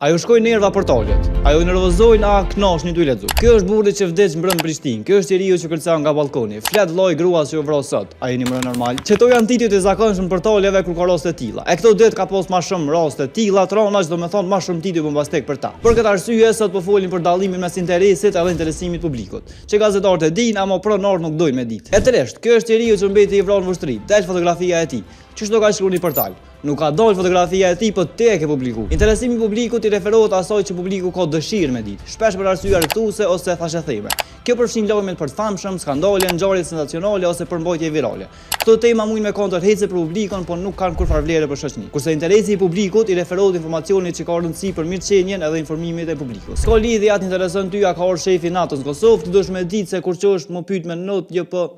Ajo shkoi nerva portalet. Ajo nervozojnë a knashni tu i lexu. Kjo është burri që vdes mbrëm Prishtinë. Kjo është njeriu që kërcen nga balkoni. Flet lloj grua që u vro sot. A jeni më normal? Çeto janë titujt e zakonshëm në portaleve kur ka raste të tilla. E këto ditë ka pas më shumë raste të tilla, tronash domethënë më shumë tituj bombastik për ta. Për këtë arsye sot po folin për dallimin mes interesit edhe interesimit publikut. Që gazetarët e dinë, ama pronarët nuk dojnë me ditë. E tresht, kjo është njeriu që mbeti i vrarë në vështri. Del fotografia e tij. Çështë do ka shkruar në portal? Nuk ka dalë fotografia e tij, po te e ke publiku. Interesimi i publikut i referohet asaj që publiku ka dëshirë me ditë, shpesh për arsye argëtuese ose thashëtheme. Kjo përfshin lajmet për të famshëm, skandale, ngjarje sensacionale ose përmbajtje virale. Këto tema mundin me kontërheqse për publikun, por nuk kanë kurfar vlerë për shoqërinë. Kurse interesi i publikut i referohet informacionit që ka rëndësi për mirëqenien edhe informimet e publikut. S'ka lidhje atë intereson ty a ka orë shefi NATO-s në Kosovë, ti dush me ditë se kur çosh më pyet me not, jo po.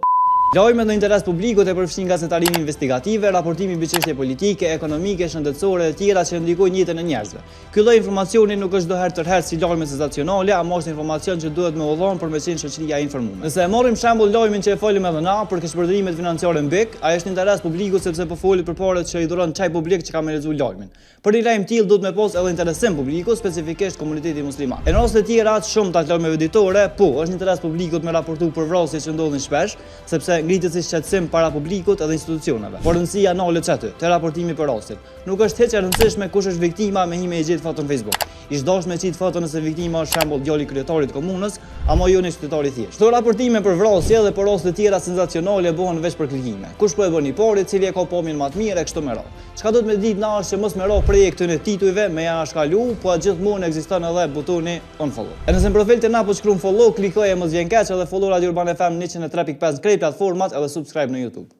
Lajmet në interes publikut e përfshin gazetarinë investigative, raportimin mbi çështje politike, ekonomike, shëndetësore e tjera që ndikojnë jetën e njerëzve. Ky lloj informacioni nuk është doherë tërherë si lajme sensacionale, ama është informacion që duhet me udhëzon për me qenë shoqëria e informuar. Nëse e marrim shembull lajmin që e folim edhe na për keqpërdorimet financiare në BEK, ai është interes publikut sepse po folet për parat që i dhuron çaj publik që ka me lexuar lajmin. Për një lajm tillë duhet me pas edhe interesim publiku, specifikisht komuniteti musliman. Në raste të tjera shumë të lajmeve editore, po, është interes publikut me raportu për vrasje që ndodhin shpesh, sepse ngritet si shqetësim para publikut edhe institucioneve. Por rëndësia nalet çaty, te raportimi për rastin. Nuk është hiç e rëndësishme kush është viktima me hime e gjetë foton në Facebook. Ish dashur me qit foton nëse viktima është shembull djali i kryetarit të komunës, ama jo një qytetari thjesht. Këto raportime për vrasje dhe për raste të tjera sensacionale bëhen veç për klikime. Kush po e bën i pari, cili e ka pamjen më të mirë e kështu me radhë. Çka do të më ditë na është që mos më ro projektin e titujve me ja shkalu, po gjithmonë ekziston edhe butoni unfollow. E nëse në profil të na po shkruan follow, klikoje mos vjen keq edhe follow Radio Urban FM 103.5 krejt platformat edhe subscribe në YouTube.